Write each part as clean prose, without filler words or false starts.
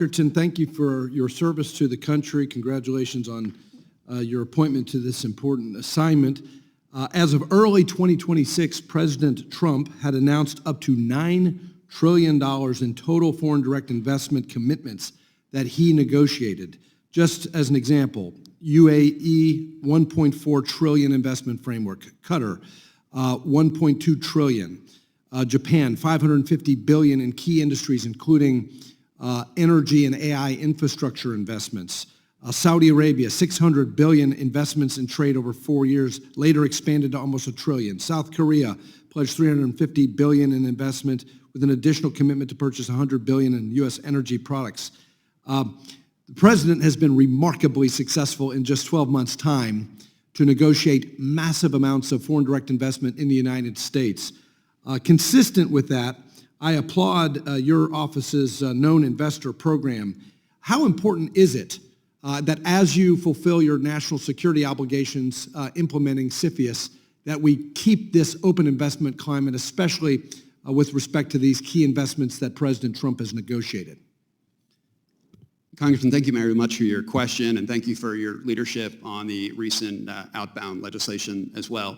Pinkerton, thank you for your service to the country. Congratulations on your appointment to this important assignment. As of early 2026, President Trump had announced up to $9 trillion in total foreign direct investment commitments that he negotiated. Just as an example, UAE, 1.4 trillion investment framework. Qatar, 1.2 trillion. Japan, 550 billion in key industries, including energy and AI infrastructure investments. Saudi Arabia, 600 billion investments in trade over 4 years, later expanded to almost $1 trillion. South Korea pledged 350 billion in investment with an additional commitment to purchase 100 billion in U.S. energy products. The president has been remarkably successful in just 12 months' time to negotiate massive amounts of foreign direct investment in the United States. Consistent with that, I applaud your office's known investor program. How important is it that as you fulfill your national security obligations implementing CFIUS, that we keep this open investment climate, especially with respect to these key investments that President Trump has negotiated? Congressman, thank you very much for your question, and thank you for your leadership on the recent outbound legislation as well.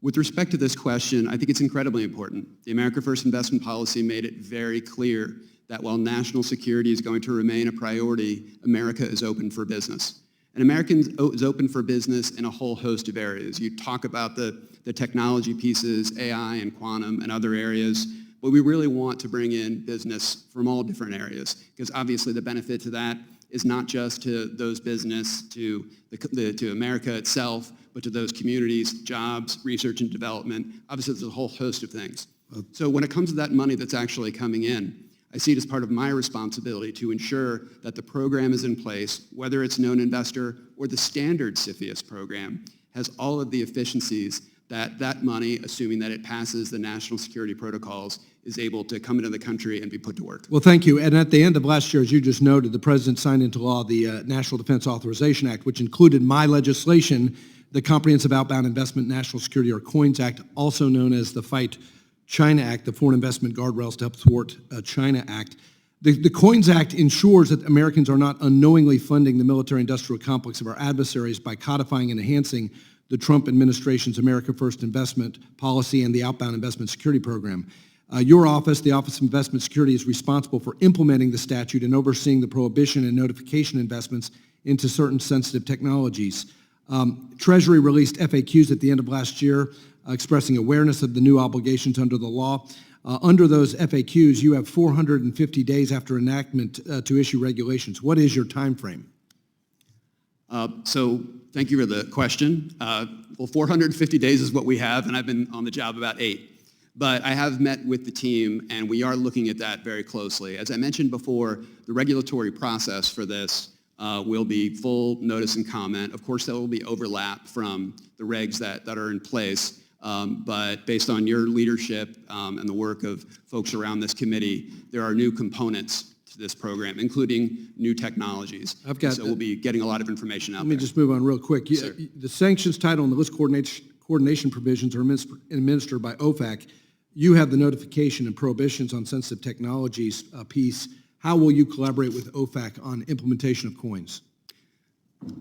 With respect to this question, I think it's incredibly important. The America First investment policy made it very clear that while national security is going to remain a priority, America is open for business. And America is open for business in a whole host of areas. You talk about the technology pieces, AI and quantum and other areas, but we really want to bring in business from all different areas, because obviously the benefit to that is not just to those business, to America itself, but to those communities, jobs, research and development. Obviously, there's a whole host of things. So when it comes to that money that's actually coming in, I see it as part of my responsibility to ensure that the program is in place, whether it's known investor or the standard CFIUS program, has all of the efficiencies that money, assuming that it passes the national security protocols, is able to come into the country and be put to work. Well, thank you. And at the end of last year, as you just noted, the president signed into law the National Defense Authorization Act, which included my legislation, the Comprehensive Outbound Investment National Security, or COINS Act, also known as the Fight China Act, the Foreign Investment Guardrails to help thwart China Act. The COINS Act ensures that Americans are not unknowingly funding the military-industrial complex of our adversaries by codifying and enhancing the Trump administration's America First investment policy and the outbound investment security program. Your office, the Office of Investment Security, is responsible for implementing the statute and overseeing the prohibition and notification investments into certain sensitive technologies. Treasury released FAQs at the end of last year expressing awareness of the new obligations under the law. Under those FAQs, you have 450 days after enactment to issue regulations. What is your time frame? So thank you for the question. Well, 450 days is what we have, and I've been on the job about 8. But I have met with the team, and we are looking at that very closely. As I mentioned before, the regulatory process for this will be full notice and comment. Of course, there will be overlap from the regs that are in place, but based on your leadership and the work of folks around this committee, there are new components to this program, including new technologies. So we'll be getting a lot of information out there. Let me just move on real quick. The sanctions title and the list coordination provisions are administered by OFAC. You have the notification and prohibitions on sensitive technologies piece. How will you collaborate with OFAC on implementation of COINS?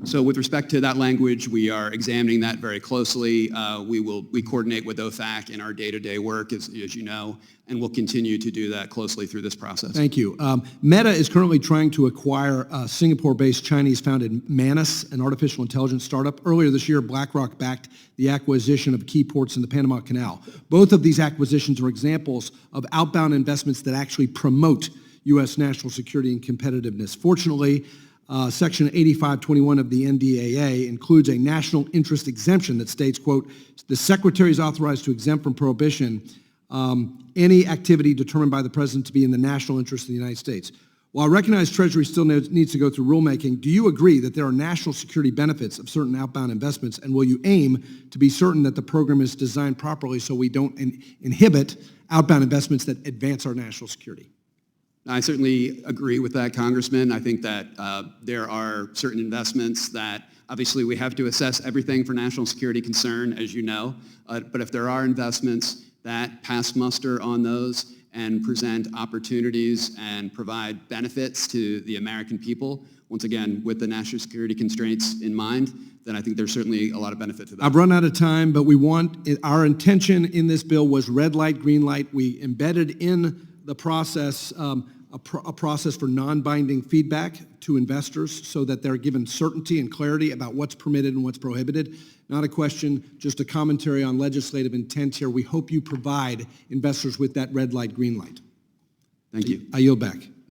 So with respect to that language, we are examining that very closely. We coordinate with OFAC in our day-to-day work, as you know, and we'll continue to do that closely through this process. Thank you. Meta is currently trying to acquire a Singapore-based Chinese-founded Manus, an artificial intelligence startup. Earlier this year, BlackRock backed the acquisition of key ports in the Panama Canal. Both of these acquisitions are examples of outbound investments that actually promote U.S. national security and competitiveness. Fortunately, Section 8521 of the NDAA includes a national interest exemption that states, quote, the Secretary is authorized to exempt from prohibition any activity determined by the President to be in the national interest of the United States. While I recognize Treasury still needs to go through rulemaking, do you agree that there are national security benefits of certain outbound investments, and will you aim to be certain that the program is designed properly so we don't inhibit outbound investments that advance our national security? I certainly agree with that, Congressman. I think that there are certain investments that obviously we have to assess everything for national security concern, as you know, but if there are investments that pass muster on those and present opportunities and provide benefits to the American people, once again, with the national security constraints in mind, then I think there's certainly a lot of benefit to that. I've run out of time, but our intention in this bill was red light, green light. We embedded in the process a process for non-binding feedback to investors so that they're given certainty and clarity about what's permitted and what's prohibited. Not a question, just a commentary on legislative intent here. We hope you provide investors with that red light, green light. Thank you. I yield back.